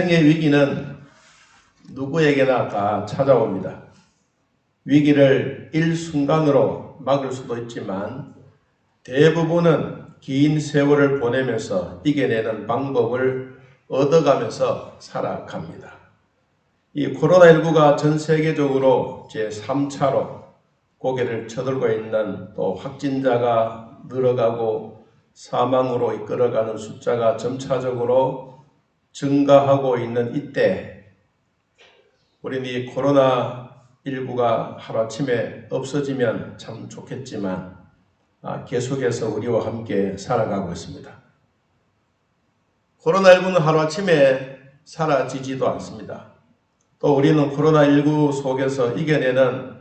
인생의 위기는 누구에게나 다 찾아옵니다. 위기를 일순간으로 막을 수도 있지만 대부분은 긴 세월을 보내면서 이겨내는 방법을 얻어가면서 살아갑니다. 이 코로나19가 전 세계적으로 제3차로 고개를 쳐들고 있는, 또 확진자가 늘어가고 사망으로 이끌어가는 숫자가 점차적으로 증가하고 있는 이때, 우리는 이 코로나19가 하루아침에 없어지면 참 좋겠지만 계속해서 우리와 함께 살아가고 있습니다. 코로나19는 하루아침에 사라지지도 않습니다. 또 우리는 코로나19 속에서 이겨내는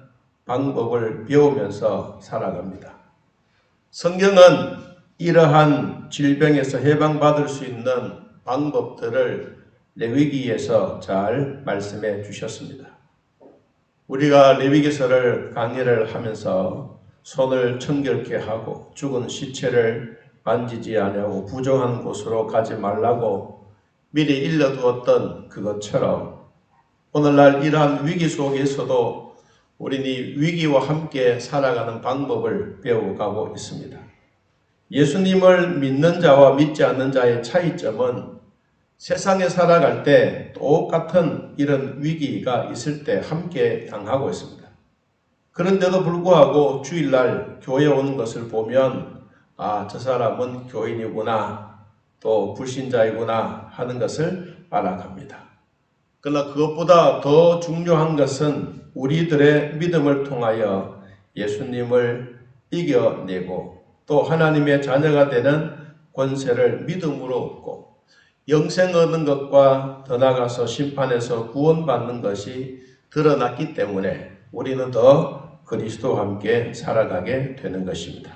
방법을 배우면서 살아갑니다. 성경은 이러한 질병에서 해방받을 수 있는 방법들을 레위기에서 잘 말씀해 주셨습니다. 우리가 레위기서를 강의를 하면서 손을 청결케 하고 죽은 시체를 만지지 아니하고 부정한 곳으로 가지 말라고 미리 일러두었던 그것처럼 오늘날 이러한 위기 속에서도 우리는 위기와 함께 살아가는 방법을 배워가고 있습니다. 예수님을 믿는 자와 믿지 않는 자의 차이점은 세상에 살아갈 때 똑같은 이런 위기가 있을 때 함께 당하고 있습니다. 그런데도 불구하고 주일날 교회에 오는 것을 보면 저 사람은 교인이구나, 또 불신자이구나 하는 것을 알아갑니다. 그러나 그것보다 더 중요한 것은 우리들의 믿음을 통하여 예수님을 이겨내고 또 하나님의 자녀가 되는 권세를 믿음으로 얻고 영생 얻는 것과 더 나아가서 심판에서 구원받는 것이 드러났기 때문에 우리는 더 그리스도와 함께 살아가게 되는 것입니다.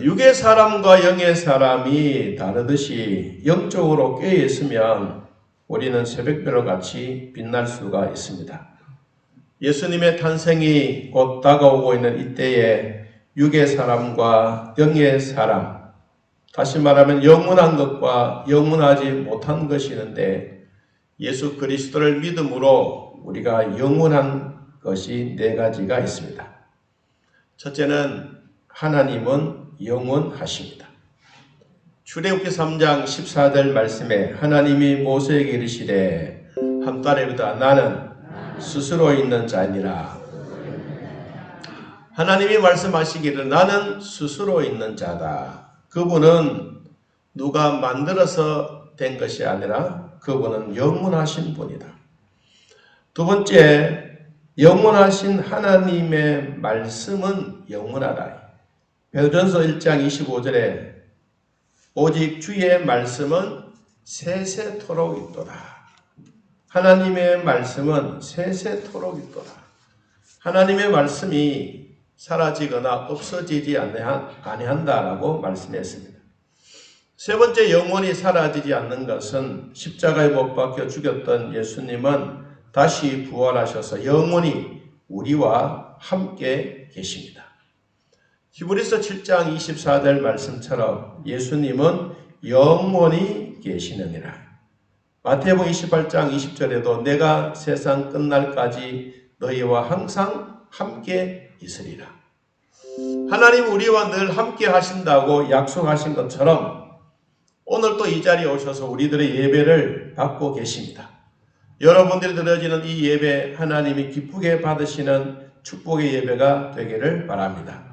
육의 사람과 영의 사람이 다르듯이 영적으로 깨어있으면 우리는 새벽별로 같이 빛날 수가 있습니다. 예수님의 탄생이 곧 다가오고 있는 이때에 육의 사람과 영의 사람, 다시 말하면 영원한 것과 영원하지 못한 것이 있는데 예수 그리스도를 믿음으로 우리가 영원한 것이 네 가지가 있습니다. 첫째는 하나님은 영원하십니다. 출애굽기 3장 14절 말씀에 하나님이 모세에게 이르시되 한 딸에보다 나는 스스로 있는 자니라. 하나님이 말씀하시기를 나는 스스로 있는 자다. 그분은 누가 만들어서 된 것이 아니라 그분은 영원하신 분이다. 두 번째, 영원하신 하나님의 말씀은 영원하다. 베드로전서 1장 25절에 오직 주의 말씀은 세세토록 있도다. 하나님의 말씀은 세세토록 있도다. 하나님의 말씀이 사라지거나 없어지지 아니한다라고 말씀했습니다. 세 번째, 영원히 사라지지 않는 것은 십자가에 못 박혀 죽였던 예수님은 다시 부활하셔서 영원히 우리와 함께 계십니다. 히브리서 7장 24절 말씀처럼 예수님은 영원히 계시느니라. 마태복음 28장 20절에도 내가 세상 끝날까지 너희와 항상 함께 있으리라. 하나님 우리와 늘 함께 하신다고 약속하신 것처럼 오늘 또 이 자리에 오셔서 우리들의 예배를 받고 계십니다. 여러분들이 드려지는 이 예배 하나님이 기쁘게 받으시는 축복의 예배가 되기를 바랍니다.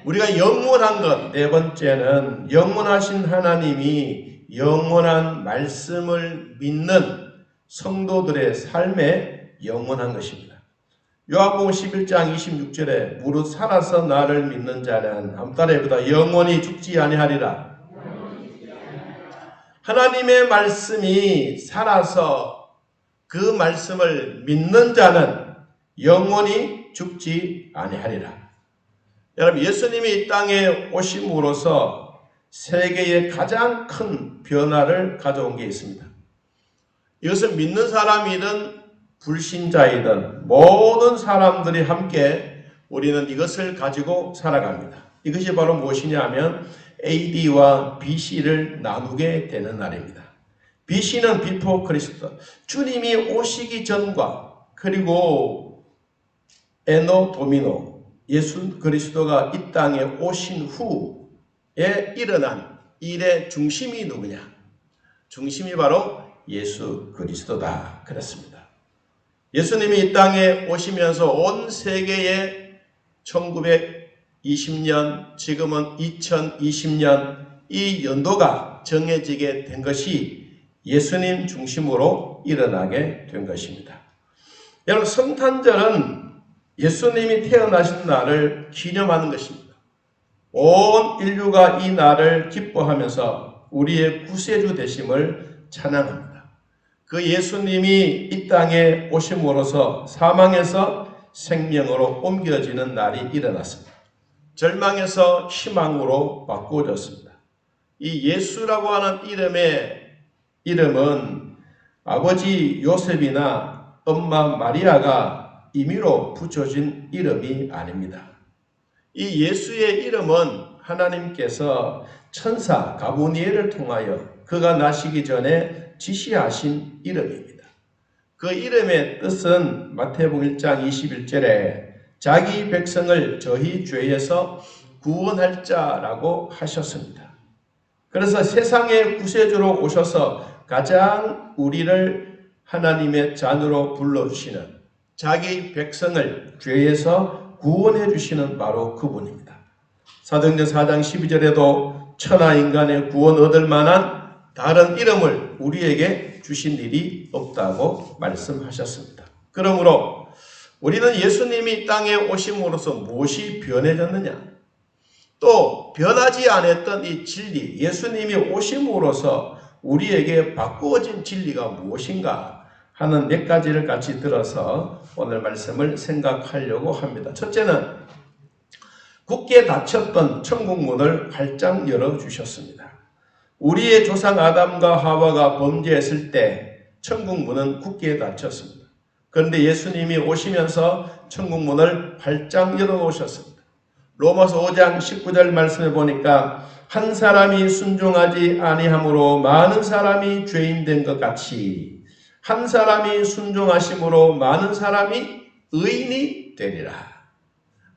우리가 영원한 것, 네 번째는 영원하신 하나님이 영원한 말씀을 믿는 성도들의 삶에 영원한 것입니다. 요한복음 11장 26절에 무릇 살아서 나를 믿는 자는 한 딸에보다 영원히 죽지 아니하리라. 하나님의 말씀이 살아서 그 말씀을 믿는 자는 영원히 죽지 아니하리라. 여러분, 예수님이 이 땅에 오심으로써 세계에 가장 큰 변화를 가져온 게 있습니다. 이것은 믿는 사람이든 불신자이든 모든 사람들이 함께 우리는 이것을 가지고 살아갑니다. 이것이 바로 무엇이냐 하면 AD와 BC를 나누게 되는 날입니다. BC는 비포 크리스토, 주님이 오시기 전과 그리고 에노 도미노, 예수 그리스도가 이 땅에 오신 후에 일어난 일의 중심이 누구냐? 중심이 바로 예수 그리스도다 그랬습니다. 예수님이 이 땅에 오시면서 온 세계에 1920년, 지금은 2020년 이 연도가 정해지게 된 것이 예수님 중심으로 일어나게 된 것입니다. 여러분, 성탄절은 예수님이 태어나신 날을 기념하는 것입니다. 온 인류가 이 날을 기뻐하면서 우리의 구세주 되심을 찬양합니다. 그 예수님이 이 땅에 오심으로써 사망에서 생명으로 옮겨지는 날이 일어났습니다. 절망에서 희망으로 바꾸어졌습니다. 이 예수라고 하는 이름은 아버지 요셉이나 엄마 마리아가 임의로 붙여진 이름이 아닙니다. 이 예수의 이름은 하나님께서 천사 가브리엘을 통하여 그가 나시기 전에 지시하신 이름입니다. 그 이름의 뜻은 마태복음 1장 21절에 자기 백성을 저희 죄에서 구원할 자라고 하셨습니다. 그래서 세상의 구세주로 오셔서 가장 우리를 하나님의 자녀로 불러주시는, 자기 백성을 죄에서 구원해 주시는 바로 그분입니다. 사도행전 4장 12절에도 천하 인간의 구원 얻을 만한 다른 이름을 우리에게 주신 일이 없다고 말씀하셨습니다. 그러므로 우리는 예수님이 이 땅에 오심으로써 무엇이 변해졌느냐? 또 변하지 않았던 이 진리, 예수님이 오심으로써 우리에게 바꾸어진 진리가 무엇인가 하는 몇 가지를 같이 들어서 오늘 말씀을 생각하려고 합니다. 첫째는 굳게 닫혔던 천국문을 활짝 열어주셨습니다. 우리의 조상 아담과 하와가 범죄했을 때 천국문은 굳게 닫혔습니다. 그런데 예수님이 오시면서 천국문을 활짝 열어놓으셨습니다. 로마서 5장 19절 말씀에 보니까 한 사람이 순종하지 아니함으로 많은 사람이 죄인 된 것 같이 한 사람이 순종하심으로 많은 사람이 의인이 되리라.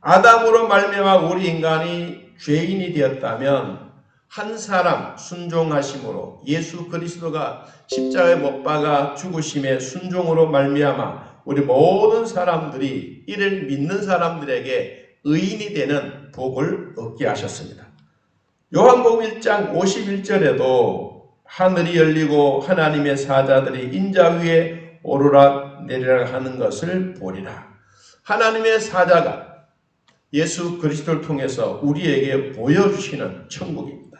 아담으로 말미암아 우리 인간이 죄인이 되었다면 한 사람 순종하심으로 예수 그리스도가 십자가에 못 박아 죽으심의 순종으로 말미암아 우리 모든 사람들이 이를 믿는 사람들에게 의인이 되는 복을 얻게 하셨습니다. 요한복음 1장 51절에도 하늘이 열리고 하나님의 사자들이 인자 위에 오르락 내리락 하는 것을 보리라. 하나님의 사자가 예수 그리스도를 통해서 우리에게 보여주시는 천국입니다.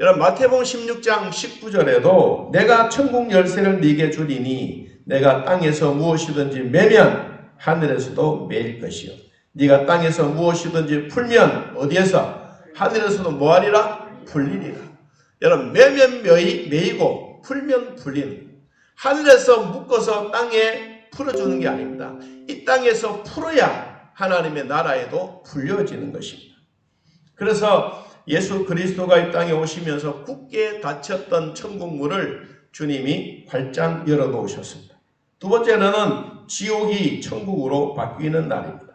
여러분, 마태복음 16장 19절에도 내가 천국 열쇠를 네게 주리니 내가 땅에서 무엇이든지 매면 하늘에서도 매일 것이요 네가 땅에서 무엇이든지 풀면 어디에서? 하늘에서도 뭐하리라? 풀리리라. 여러분, 매면 매이고 풀면 풀리는, 하늘에서 묶어서 땅에 풀어주는 게 아닙니다. 이 땅에서 풀어야 하나님의 나라에도 풀려지는 것입니다. 그래서 예수 그리스도가 이 땅에 오시면서 굳게 닫혔던 천국문을 주님이 활짝 열어놓으셨습니다. 두 번째는 지옥이 천국으로 바뀌는 날입니다.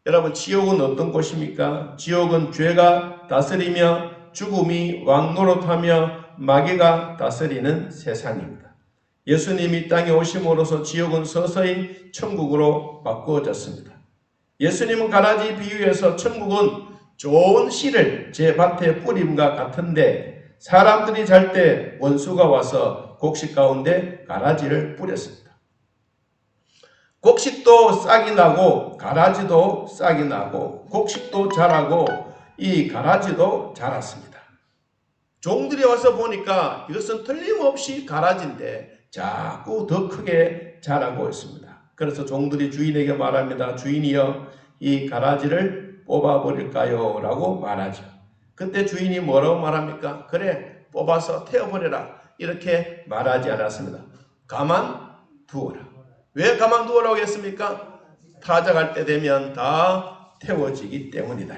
여러분, 지옥은 어떤 곳입니까? 지옥은 죄가 다스리며 죽음이 왕노릇하며 마귀가 다스리는 세상입니다. 예수님이 이 땅에 오심으로써 지옥은 서서히 천국으로 바꾸어졌습니다. 예수님은 가라지 비유에서 천국은 좋은 씨를 제 밭에 뿌림과 같은데 사람들이 잘 때 원수가 와서 곡식 가운데 가라지를 뿌렸습니다. 곡식도 싹이 나고 가라지도 싹이 나고 곡식도 자라고 이 가라지도 자랐습니다. 종들이 와서 보니까 이것은 틀림없이 가라지인데 자꾸 더 크게 자라고 있습니다. 그래서 종들이 주인에게 말합니다. 주인이여, 이 가라지를 뽑아버릴까요? 라고 말하죠. 그때 주인이 뭐라고 말합니까? 그래, 뽑아서 태워버려라. 이렇게 말하지 않았습니다. 가만두어라. 왜 가만두어라고 했습니까? 타작할 때 되면 다 태워지기 때문이다.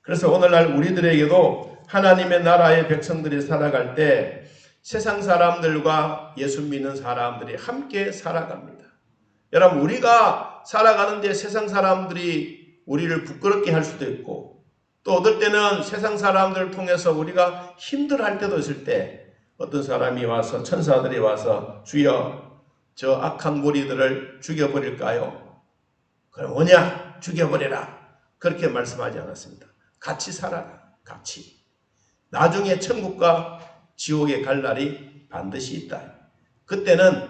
그래서 오늘날 우리들에게도 하나님의 나라의 백성들이 살아갈 때 세상 사람들과 예수 믿는 사람들이 함께 살아갑니다. 여러분, 우리가 살아가는데 세상 사람들이 우리를 부끄럽게 할 수도 있고, 또 어떨 때는 세상 사람들을 통해서 우리가 힘들어할 때도 있을 때 어떤 사람이 와서, 천사들이 와서 주여 저 악한 무리들을 죽여버릴까요? 그럼 뭐냐? 죽여버려라. 그렇게 말씀하지 않았습니다. 같이 살아라. 같이. 나중에 천국과 지옥에 갈 날이 반드시 있다. 그때는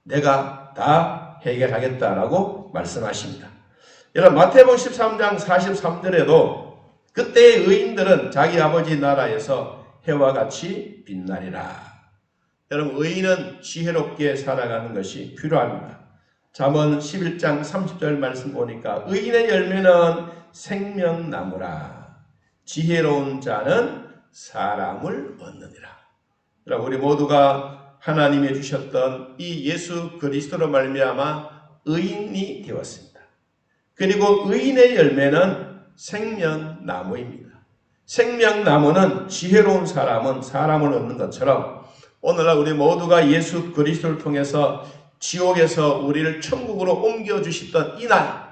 내가 다 해결하겠다라고 말씀하십니다. 여러분, 마태복음 13장 43절에도 그때의 의인들은 자기 아버지 나라에서 해와 같이 빛나리라. 여러분, 의인은 지혜롭게 살아가는 것이 필요합니다. 잠언 11장 30절 말씀 보니까 의인의 열매는 생명나무라. 지혜로운 자는 사람을 얻느니라. 여러분, 우리 모두가 하나님이 주셨던 이 예수 그리스도로 말미암아 의인이 되었습니다. 그리고 의인의 열매는 생명나무입니다. 생명나무는 지혜로운 사람은 사람을 얻는 것처럼 오늘날 우리 모두가 예수 그리스도를 통해서 지옥에서 우리를 천국으로 옮겨주시던 이날,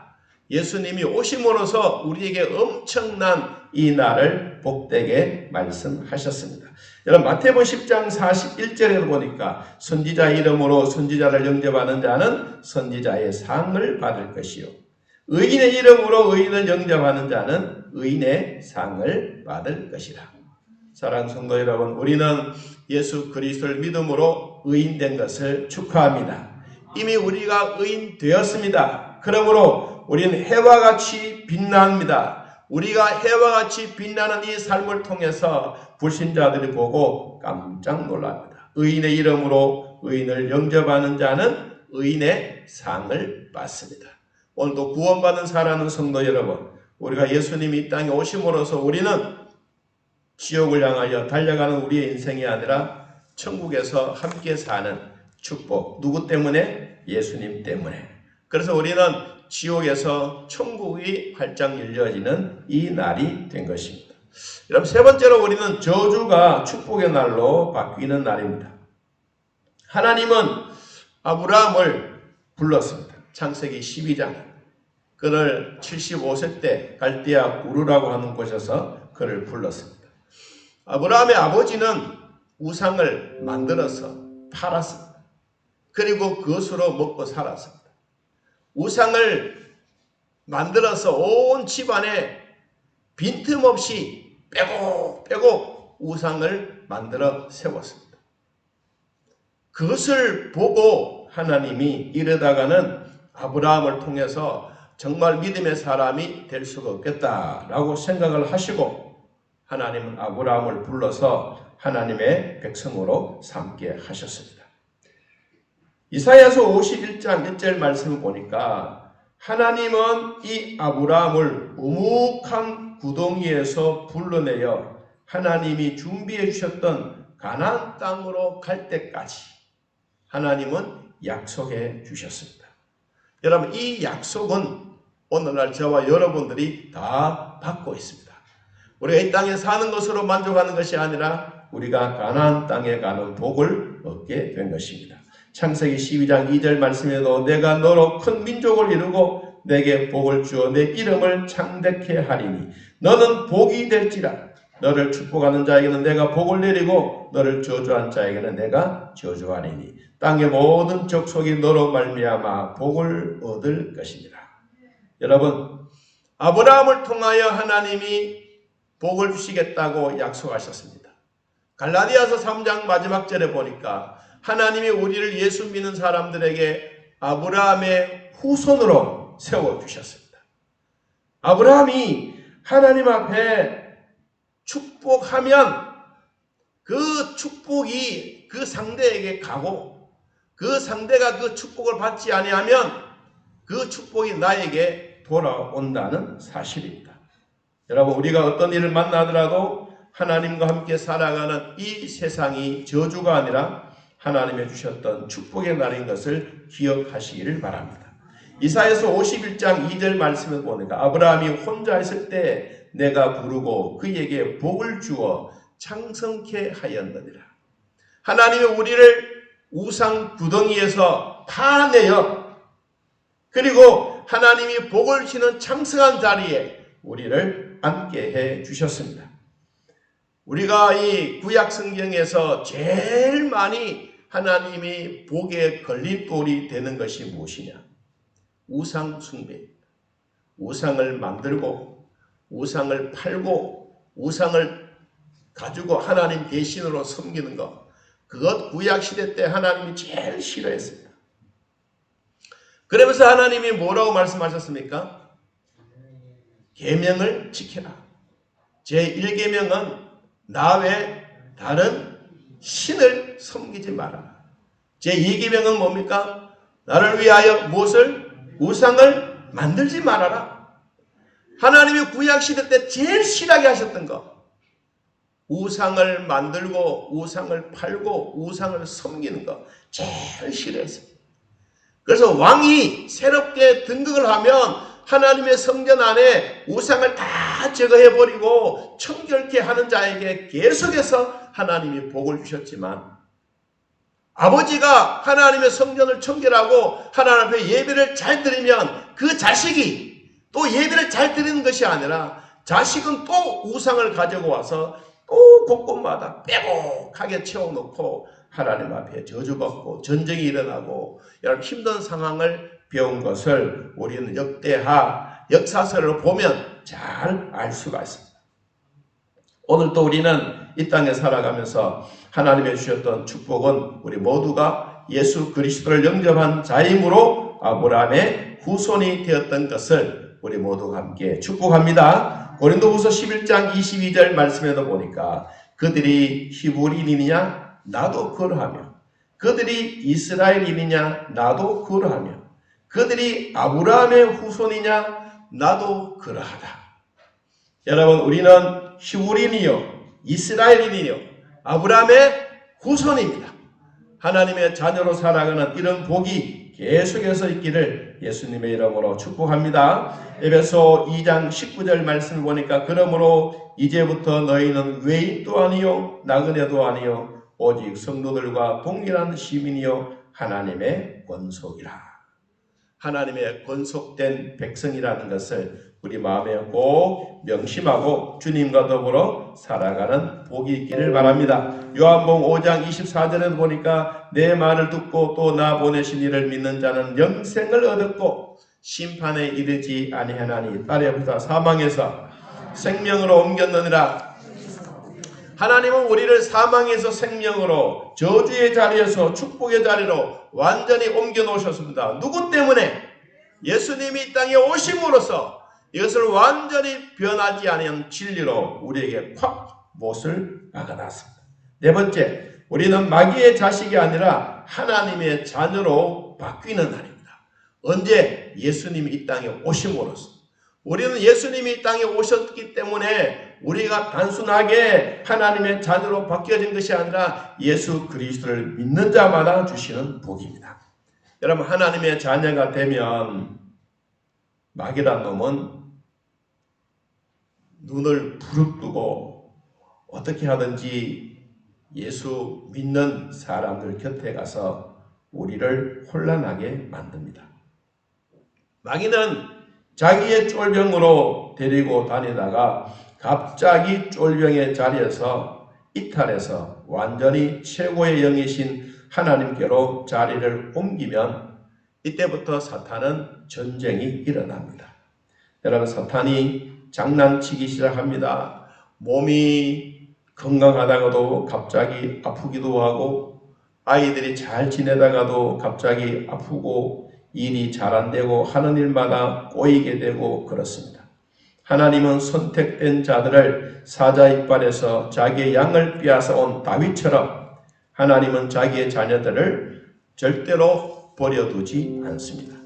예수님이 오심으로써 우리에게 엄청난 이 날을 복되게 말씀하셨습니다. 여러분, 마태복음 10장 41절에 보니까 선지자 이름으로 선지자를 영접하는 자는 선지자의 상을 받을 것이요, 의인의 이름으로 의인을 영접하는 자는 의인의 상을 받을 것이라. 사랑하는 성도 여러분, 우리는 예수 그리스도를 믿음으로 의인된 것을 축하합니다. 이미 우리가 의인 되었습니다. 그러므로 우리는 해와 같이 빛납니다. 우리가 해와 같이 빛나는 이 삶을 통해서 불신자들이 보고 깜짝 놀랍니다. 의인의 이름으로 의인을 영접하는 자는 의인의 상을 받습니다. 오늘도 구원받은 사랑하는 성도 여러분, 우리가 예수님이 이 땅에 오심으로써 우리는 지옥을 향하여 달려가는 우리의 인생이 아니라 천국에서 함께 사는 축복. 누구 때문에? 예수님 때문에. 그래서 우리는 지옥에서 천국이 활짝 열려지는 이 날이 된 것입니다. 여러분, 세 번째로 우리는 저주가 축복의 날로 바뀌는 날입니다. 하나님은 아브라함을 불렀습니다. 창세기 12장. 그를 75세 때 갈대아 우르라고 하는 곳에서 그를 불렀습니다. 아브라함의 아버지는 우상을 만들어서 팔았습니다. 그리고 그것으로 먹고 살았습니다. 우상을 만들어서 온 집안에 빈틈없이 빼고 우상을 만들어 세웠습니다. 그것을 보고 하나님이 이러다가는 아브라함을 통해서 정말 믿음의 사람이 될 수가 없겠다라고 생각을 하시고 하나님은 아브라함을 불러서 하나님의 백성으로 삼게 하셨습니다. 이사야서 51장 1절 말씀을 보니까 하나님은 이 아브라함을 우묵한 구덩이에서 불러내어 하나님이 준비해 주셨던 가나안 땅으로 갈 때까지 하나님은 약속해 주셨습니다. 여러분, 이 약속은 오늘날 저와 여러분들이 다 받고 있습니다. 우리가 이 땅에 사는 것으로 만족하는 것이 아니라 우리가 가나안 땅에 가는 복을 얻게 된 것입니다. 창세기 12장 2절 말씀에도 내가 너로 큰 민족을 이루고 내게 복을 주어 내 이름을 창대케 하리니 너는 복이 될지라. 너를 축복하는 자에게는 내가 복을 내리고 너를 저주한 자에게는 내가 저주하리니 땅의 모든 족속이 너로 말미암아 복을 얻을 것이니라. 여러분, 아브라함을 통하여 하나님이 복을 주시겠다고 약속하셨습니다. 갈라디아서 3장 마지막 절에 보니까 하나님이 우리를 예수 믿는 사람들에게 아브라함의 후손으로 세워주셨습니다. 아브라함이 하나님 앞에 축복하면 그 축복이 그 상대에게 가고 그 상대가 그 축복을 받지 아니하면 그 축복이 나에게 돌아온다는 사실입니다. 여러분, 우리가 어떤 일을 만나더라도 하나님과 함께 살아가는 이 세상이 저주가 아니라 하나님이 주셨던 축복의 날인 것을 기억하시기를 바랍니다. 이사야서 51장 2절 말씀을 보니까 아브라함이 혼자 있을 때 내가 부르고 그에게 복을 주어 창성케 하였느니라. 하나님이 우리를 우상 구덩이에서 파내어 그리고 하나님이 복을 주시는 창성한 자리에 우리를 앉게 해 주셨습니다. 우리가 이 구약 성경에서 제일 많이 하나님이 복의 걸림돌이 되는 것이 무엇이냐? 우상 숭배입니다. 우상을 만들고 우상을 팔고 우상을 가지고 하나님 대신으로 섬기는 것, 그것 구약시대 때 하나님이 제일 싫어했습니다. 그러면서 하나님이 뭐라고 말씀하셨습니까? 계명을 지켜라. 제1계명은 나 외 다른 신을 섬기지 마라. 제2계명은 뭡니까? 나를 위하여 무엇을? 우상을 만들지 말아라. 하나님이 구약시대 때 제일 싫어하게 하셨던 것, 우상을 만들고 우상을 팔고 우상을 섬기는 것 제일 싫어했습니다. 그래서 왕이 새롭게 등극을 하면 하나님의 성전 안에 우상을 다 제거해버리고 청결케 하는 자에게 계속해서 하나님이 복을 주셨지만, 아버지가 하나님의 성전을 청결하고 하나님 앞에 예배를 잘 드리면 그 자식이 또 예배를 잘 드리는 것이 아니라 자식은 또 우상을 가지고 와서 또 곳곳마다 빼곡하게 채워놓고 하나님 앞에 저주받고 전쟁이 일어나고 여러분 힘든 상황을 배운 것을 우리는 역사서를 보면 잘 알 수가 있습니다. 오늘 또 우리는 이 땅에 살아가면서 하나님이 주셨던 축복은 우리 모두가 예수 그리스도를 영접한 자임으로 아브라함의 후손이 되었던 것을 우리 모두가 함께 축복합니다. 고린도후서 11장 22절 말씀에도 보니까 그들이 히브리인이냐 나도 그러하며 그들이 이스라엘인이냐 나도 그러하며 그들이 아브라함의 후손이냐 나도 그러하다. 여러분, 우리는 히브리인이요 이스라엘인이요 아브라함의 후손입니다. 하나님의 자녀로 살아가는 이런 복이 계속해서 있기를 예수님의 이름으로 축복합니다. 에베소 2장 19절 말씀을 보니까 그러므로 이제부터 너희는 외인도 아니요 나그네도 아니요 오직 성도들과 동일한 시민이요 하나님의 권속이라. 하나님의 권속된 백성이라는 것을 우리 마음에 꼭 명심하고 주님과 더불어 살아가는 복이 있기를 바랍니다. 요한복음 5장 24절에 보니까 내 말을 듣고 또 나 보내신 이를 믿는 자는 영생을 얻었고 심판에 이르지 아니하나니 딸의 부사 사망에서 생명으로 옮겼느니라. 하나님은 우리를 사망에서 생명으로 저주의 자리에서 축복의 자리로 완전히 옮겨 놓으셨습니다. 누구 때문에? 예수님이 이 땅에 오심으로써 이것을 완전히 변하지 않은 진리로 우리에게 콱 못을 박아놨습니다. 네 번째, 우리는 마귀의 자식이 아니라 하나님의 자녀로 바뀌는 날입니다. 언제? 예수님이 이 땅에 오심으로써. 우리는 예수님이 이 땅에 오셨기 때문에 우리가 단순하게 하나님의 자녀로 바뀌어진 것이 아니라 예수 그리스도를 믿는 자마다 주시는 복입니다. 여러분, 하나님의 자녀가 되면 마귀란 놈은 눈을 부릅뜨고 어떻게 하든지 예수 믿는 사람들 곁에 가서 우리를 혼란하게 만듭니다. 마귀는 자기의 쫄병으로 데리고 다니다가 갑자기 쫄병의 자리에서 이탈해서 완전히 최고의 영이신 하나님께로 자리를 옮기면 이때부터 사탄은 전쟁이 일어납니다. 여러분, 사탄이 장난치기 시작합니다. 몸이 건강하다가도 갑자기 아프기도 하고 아이들이 잘 지내다가도 갑자기 아프고 일이 잘 안 되고 하는 일마다 꼬이게 되고 그렇습니다. 하나님은 선택된 자들을 사자 이빨에서 자기의 양을 빼앗아 온 다윗처럼 하나님은 자기의 자녀들을 절대로 버려두지 않습니다.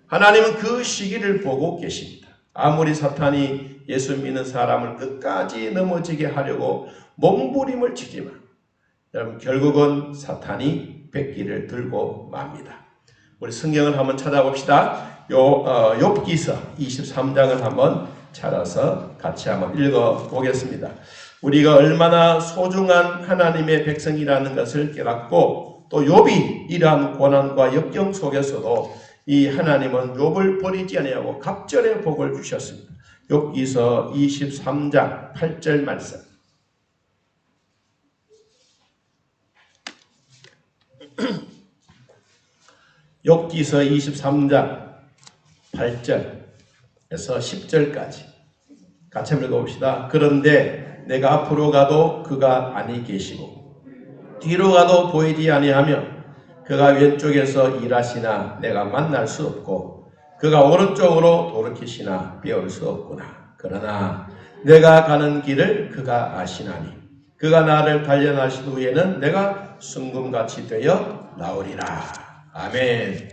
하나님은 그 시기를 보고 계십니다. 아무리 사탄이 예수 믿는 사람을 끝까지 넘어지게 하려고 몸부림을 치지만 여러분, 결국은 사탄이 백기를 들고 맙니다. 우리 성경을 한번 찾아봅시다. 욥기서 23장을 한번 찾아서 같이 한번 읽어보겠습니다. 우리가 얼마나 소중한 하나님의 백성이라는 것을 깨닫고 또 욥이 이러한 고난과 역경 속에서도 이 하나님은 욥을 버리지 아니하고 갑절의 복을 주셨습니다. 욥기서 23장 8절 말씀. 욥기서 23장 8절에서 10절까지 같이 한번 읽어봅시다. 그런데 내가 앞으로 가도 그가 아니 계시고 뒤로 가도 보이지 아니하며 그가 왼쪽에서 일하시나 내가 만날 수 없고 그가 오른쪽으로 돌이키시나 배울 수 없구나. 그러나 내가 가는 길을 그가 아시나니 그가 나를 단련하신 후에는 내가 순금같이 되어 나오리라. 아멘.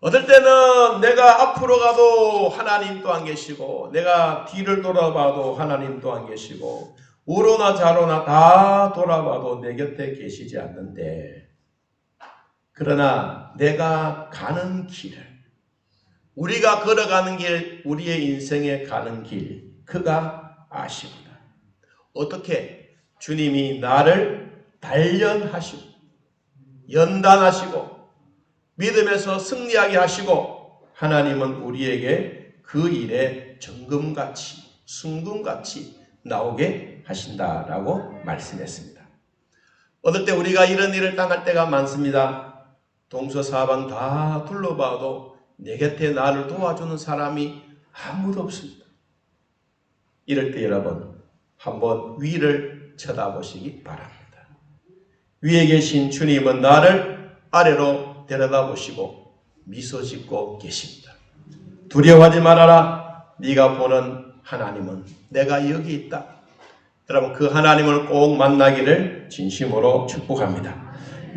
어떨 때는 내가 앞으로 가도 하나님 또한 계시고 내가 뒤를 돌아봐도 하나님 또한 계시고 우로나 좌로나 다 돌아봐도 내 곁에 계시지 않는데 그러나 내가 가는 길을 우리가 걸어가는 길 우리의 인생에 가는 길 그가 아십니다. 어떻게? 주님이 나를 단련하시고 연단하시고 믿음에서 승리하게 하시고 하나님은 우리에게 그 일에 정금같이 순금같이 나오게 하신다라고 말씀했습니다. 어떨 때 우리가 이런 일을 당할 때가 많습니다. 동서사방 다 둘러봐도 내 곁에 나를 도와주는 사람이 아무도 없습니다. 이럴 때 여러분 한번 위를 쳐다보시기 바랍니다. 위에 계신 주님은 나를 아래로 데려다보시고 미소 짓고 계십니다. 두려워하지 말아라. 네가 보는 하나님은 내가 여기 있다. 여러분 그 하나님을 꼭 만나기를 진심으로 축복합니다.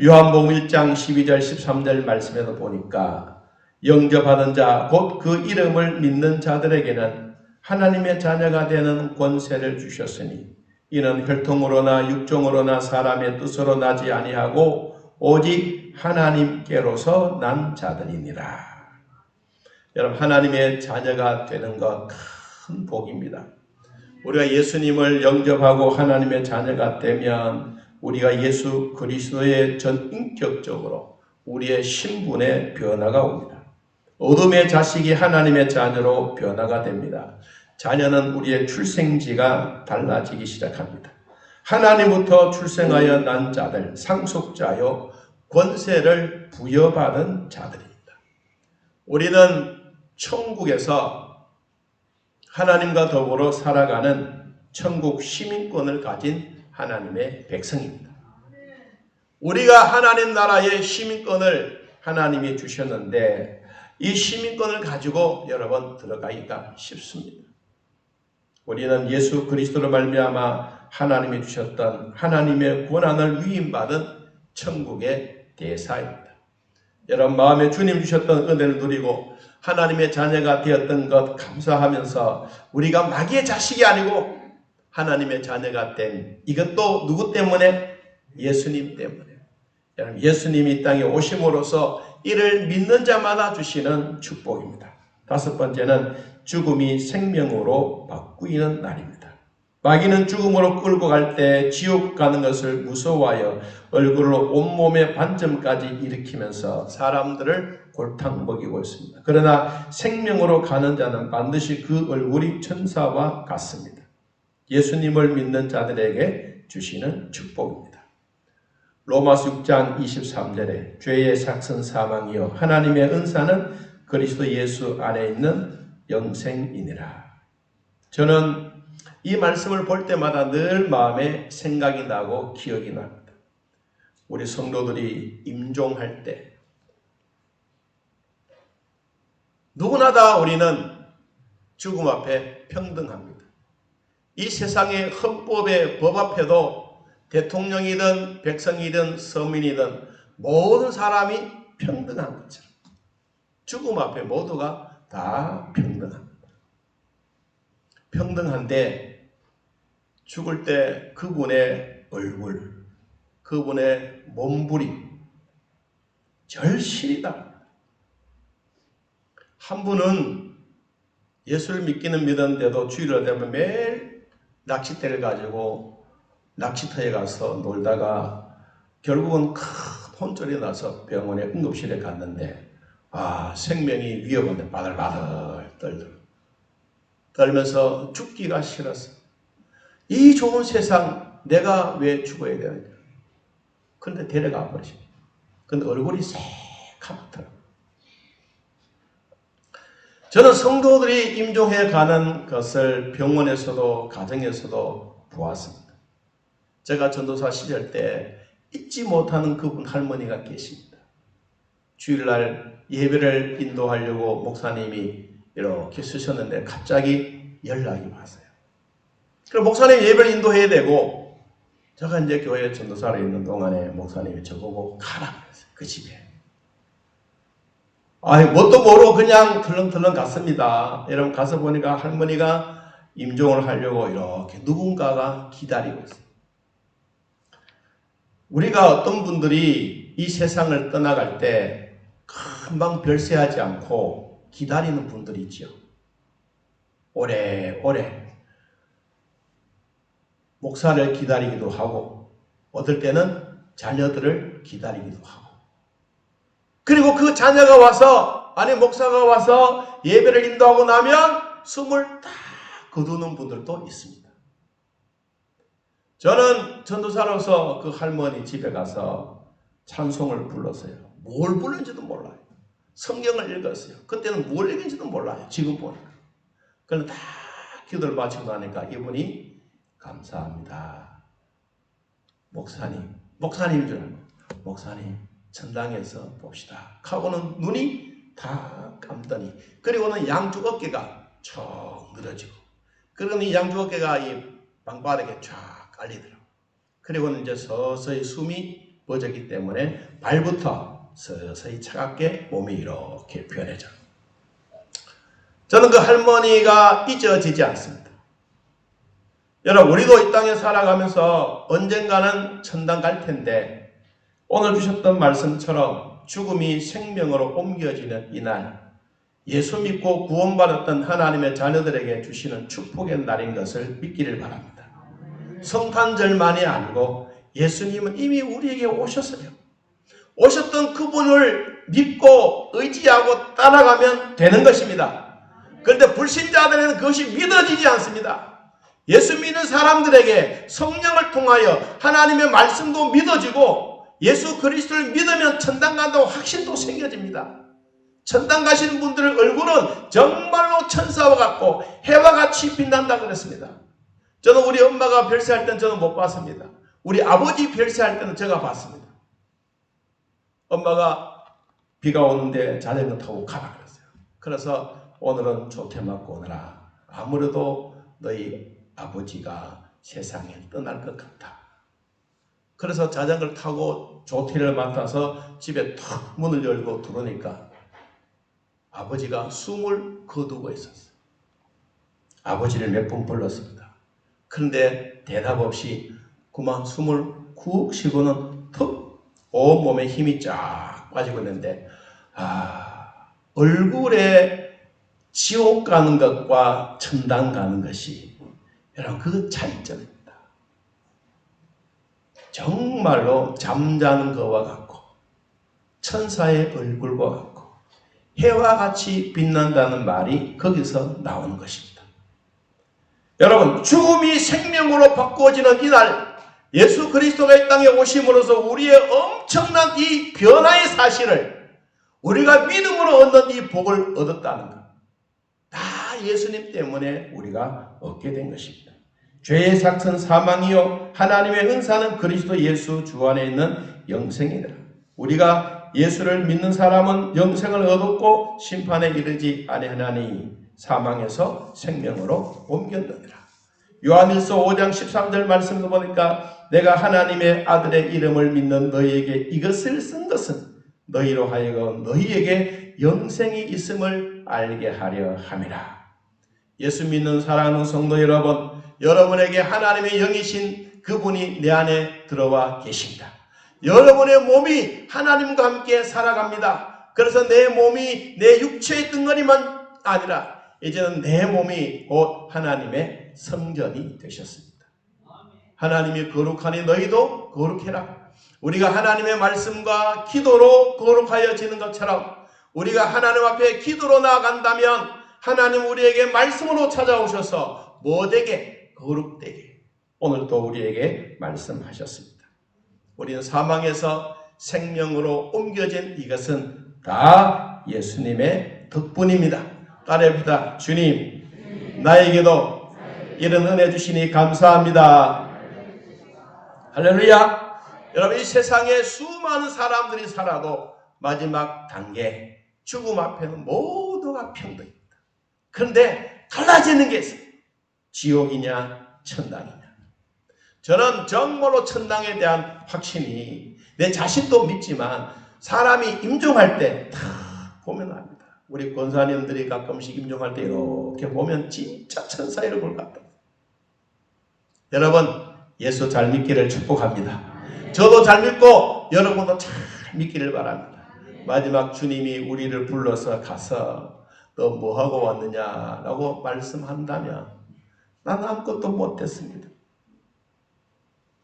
요한복음 1장 12절 13절 말씀에도 보니까 영접하는 자 곧 그 이름을 믿는 자들에게는 하나님의 자녀가 되는 권세를 주셨으니 이는 혈통으로나 육종으로나 사람의 뜻으로 나지 아니하고 오직 하나님께로서 난 자들이니라. 여러분 하나님의 자녀가 되는 것 큰 복입니다. 우리가 예수님을 영접하고 하나님의 자녀가 되면 우리가 예수 그리스도의 전인격적으로 우리의 신분의 변화가 옵니다. 어둠의 자식이 하나님의 자녀로 변화가 됩니다. 자녀는 우리의 출생지가 달라지기 시작합니다. 하나님부터 출생하여 난 자들, 상속자요 권세를 부여받은 자들입니다. 우리는 천국에서 하나님과 더불어 살아가는 천국 시민권을 가진 하나님의 백성입니다. 우리가 하나님 나라의 시민권을 하나님이 주셨는데 이 시민권을 가지고 여러분 들어가기가 쉽습니다. 우리는 예수 그리스도로 말미암아 하나님이 주셨던 하나님의 권한을 위임받은 천국의 대사입니다. 여러분 마음에 주님 주셨던 은혜를 누리고 하나님의 자녀가 되었던 것 감사하면서 우리가 마귀의 자식이 아니고 하나님의 자녀가 된 이것도 누구 때문에? 예수님 때문에. 여러분 예수님이 이 땅에 오심으로써 이를 믿는 자마다 주시는 축복입니다. 다섯 번째는 죽음이 생명으로 바꾸이는 날입니다. 마귀는 죽음으로 끌고 갈 때 지옥 가는 것을 무서워하여 얼굴로 온몸에 반점까지 일으키면서 사람들을 골탕 먹이고 있습니다. 그러나 생명으로 가는 자는 반드시 그 얼굴이 천사와 같습니다. 예수님을 믿는 자들에게 주시는 축복입니다. 로마서 6장 23절에 죄의 삭은 사망이요 하나님의 은사는 그리스도 예수 안에 있는 영생이니라. 저는 이 말씀을 볼 때마다 늘 마음에 생각이 나고 기억이 납니다. 우리 성도들이 임종할 때 누구나 다 우리는 죽음 앞에 평등합니다. 이 세상의 헌법의 법 앞에도 대통령이든 백성이든 서민이든 모든 사람이 평등한 것처럼 죽음 앞에 모두가 다 평등합니다. 평등한데 죽을 때 그분의 얼굴, 그분의 몸부림, 절실이다. 한 분은 예수를 믿기는 믿었는데도 주일날 되면 매일 낚싯대를 가지고 낚시터에 가서 놀다가 결국은 큰 혼절이 나서 병원에 응급실에 갔는데 생명이 위협한데 바들바들 떨면서 죽기가 싫었어. 이 좋은 세상 내가 왜 죽어야 되는가. 그런데 데려가 버리죠. 근데 얼굴이 새카맣더라고요. 저는 성도들이 임종해 가는 것을 병원에서도 가정에서도 보았습니다. 제가 전도사 시절 때 잊지 못하는 그분 할머니가 계십니다. 주일날 예배를 인도하려고 목사님이 이렇게 쓰셨는데 갑자기 연락이 왔어요. 그럼 목사님 예배를 인도해야 되고 제가 이제 교회 전도사로 있는 동안에 목사님이 저보고 가라 그랬어요. 그 집에. 뭣도 모르고 그냥 덜렁덜렁 갔습니다. 여러분 가서 보니까 할머니가 임종을 하려고 이렇게 누군가가 기다리고 있어요. 우리가 어떤 분들이 이 세상을 떠나갈 때 금방 별세하지 않고 기다리는 분들이 있죠. 오래오래 목사를 기다리기도 하고 어떨 때는 자녀들을 기다리기도 하고 그리고 그 자녀가 와서 목사가 와서 예배를 인도하고 나면 숨을 딱 거두는 분들도 있습니다. 저는 전도사로서 그 할머니 집에 가서 찬송을 불렀어요. 뭘 불렀는지도 몰라요. 성경을 읽었어요. 그때는 뭘 읽은지도 몰라요. 지금 보니까. 그럼 다 기도를 마치고 나니까 이분이 감사합니다. 목사님인 줄 알고 목사님 천당에서 봅시다. 하고는 눈이 다 감더니 그리고는 양쪽 어깨가 쭉 늘어지고 그러면 이 양쪽 어깨가 이 방바닥에 쫙 깔리더라고요. 그리고는 이제 서서히 숨이 멎었기 때문에 발부터 서서히 차갑게 몸이 이렇게 변해져요. 저는 그 할머니가 잊어지지 않습니다. 여러분 우리도 이 땅에 살아가면서 언젠가는 천당 갈 텐데 오늘 주셨던 말씀처럼 죽음이 생명으로 옮겨지는 이날 예수 믿고 구원받았던 하나님의 자녀들에게 주시는 축복의 날인 것을 믿기를 바랍니다. 성탄절만이 아니고 예수님은 이미 우리에게 오셨어요. 오셨던 그분을 믿고 의지하고 따라가면 되는 것입니다. 그런데 불신자들에게는 그것이 믿어지지 않습니다. 예수 믿는 사람들에게 성령을 통하여 하나님의 말씀도 믿어지고 예수 그리스도를 믿으면 천당 간다고 확신도 생겨집니다. 천당 가시는 분들의 얼굴은 정말로 천사와 같고 해와 같이 빛난다 그랬습니다. 저는 우리 엄마가 별세할 때는 저는 못 봤습니다. 우리 아버지 별세할 때는 제가 봤습니다. 엄마가 비가 오는데 자전거 타고 가라 그랬어요. 그래서 오늘은 좋게 맞고 오너라. 아무래도 너희 아버지가 세상에 떠날 것 같다. 그래서 자전거를 타고 조퇴를 맡아서 집에 탁 문을 열고 들어오니까 아버지가 숨을 거두고 있었어요. 아버지를 몇 번 불렀습니다. 그런데 대답 없이 그만 숨을 쿡 쉬고는 턱 온몸에 힘이 쫙 빠지고 있는데 얼굴에 지옥 가는 것과 천당 가는 것이 여러분 그 차이점입니다. 정말로 잠자는 것과 같고 천사의 얼굴과 같고 해와 같이 빛난다는 말이 거기서 나오는 것입니다. 여러분 죽음이 생명으로 바꾸어지는 이날 예수 그리스도가 이 땅에 오심으로써 우리의 엄청난 이 변화의 사실을 우리가 믿음으로 얻는 이 복을 얻었다는 것. 다 예수님 때문에 우리가 얻게 된 것입니다. 죄의 삭은 사망이요 하나님의 은사는 그리스도 예수 주 안에 있는 영생이니라. 우리가 예수를 믿는 사람은 영생을 얻었고 심판에 이르지 아니하나니 사망에서 생명으로 옮겼느니라. 요한일서 5장 13절 말씀을 보니까 내가 하나님의 아들의 이름을 믿는 너희에게 이것을 쓴 것은 너희로 하여금 너희에게 영생이 있음을 알게 하려 함이라. 예수 믿는 사랑하는 성도 여러분, 여러분에게 하나님의 영이신 그분이 내 안에 들어와 계십니다. 여러분의 몸이 하나님과 함께 살아갑니다. 그래서 내 몸이 내 육체의 덩어리만 아니라 이제는 내 몸이 곧 하나님의 성전이 되셨습니다. 하나님이 거룩하니 너희도 거룩해라. 우리가 하나님의 말씀과 기도로 거룩하여지는 것처럼 우리가 하나님 앞에 기도로 나아간다면 하나님 우리에게 말씀으로 찾아오셔서 뭐되게? 거룩되게 오늘도 우리에게 말씀하셨습니다. 우리는 사망에서 생명으로 옮겨진 이것은 다 예수님의 덕분입니다. 따라합시다. 주님, 나에게도 이런 은혜 주시니 감사합니다. 할렐루야. 여러분, 이 세상에 수많은 사람들이 살아도 마지막 단계 죽음 앞에는 모두가 평등입니다. 그런데 달라지는 게 있어요. 지옥이냐 천당이냐. 저는 정말로 천당에 대한 확신이 내 자신도 믿지만 사람이 임종할 때 다 보면 압니다. 우리 권사님들이 가끔씩 임종할 때 이렇게 보면 진짜 천사의 얼굴 같다. 여러분, 예수 잘 믿기를 축복합니다. 저도 잘 믿고 여러분도 잘 믿기를 바랍니다. 마지막 주님이 우리를 불러서 가서 너 뭐하고 왔느냐라고 말씀한다면 나는 아무것도 못했습니다.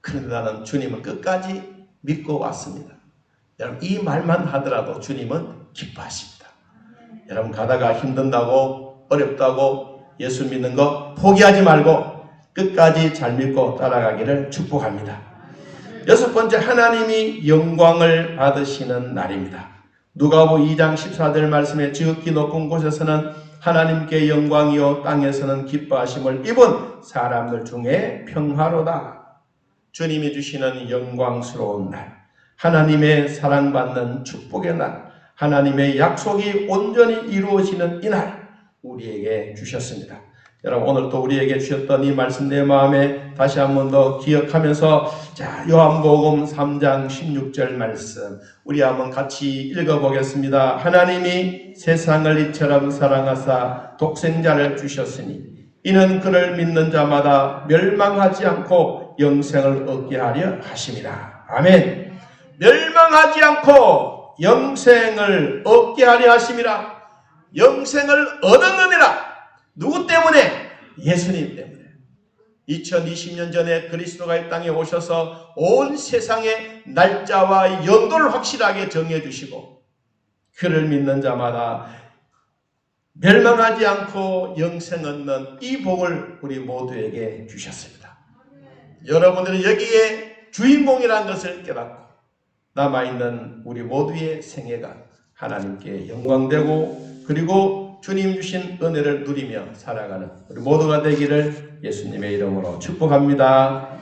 그런데 나는 주님을 끝까지 믿고 왔습니다. 여러분, 이 말만 하더라도 주님은 기뻐하십니다. 여러분, 가다가 힘든다고 어렵다고 예수 믿는 거 포기하지 말고 끝까지 잘 믿고 따라가기를 축복합니다. 여섯 번째, 하나님이 영광을 받으시는 날입니다. 누가복음 2장 14절 말씀에 지극히 높은 곳에서는 하나님께 영광이요 땅에서는 기뻐하심을 입은 사람들 중에 평화로다. 주님이 주시는 영광스러운 날, 하나님의 사랑받는 축복의 날, 하나님의 약속이 온전히 이루어지는 이 날 우리에게 주셨습니다. 여러분, 오늘 또 우리에게 주셨던 이 말씀 내 마음에 다시 한 번 더 기억하면서 자, 요한복음 3장 16절 말씀 우리 한번 같이 읽어보겠습니다. 하나님이 세상을 이처럼 사랑하사 독생자를 주셨으니 이는 그를 믿는 자마다 멸망하지 않고 영생을 얻게 하려 하심이라. 아멘. 멸망하지 않고 영생을 얻게 하려 하심이라. 영생을 얻었느니라. 누구 때문에? 예수님 때문에. 2020년 전에 그리스도가 이 땅에 오셔서 온 세상의 날짜와 연도를 확실하게 정해주시고 그를 믿는 자마다 멸망하지 않고 영생 얻는 이 복을 우리 모두에게 주셨습니다. 여러분들은 여기에 주인공이라는 것을 깨닫고 남아있는 우리 모두의 생애가 하나님께 영광되고 그리고 주님 주신 은혜를 누리며 살아가는 우리 모두가 되기를 예수님의 이름으로 축복합니다.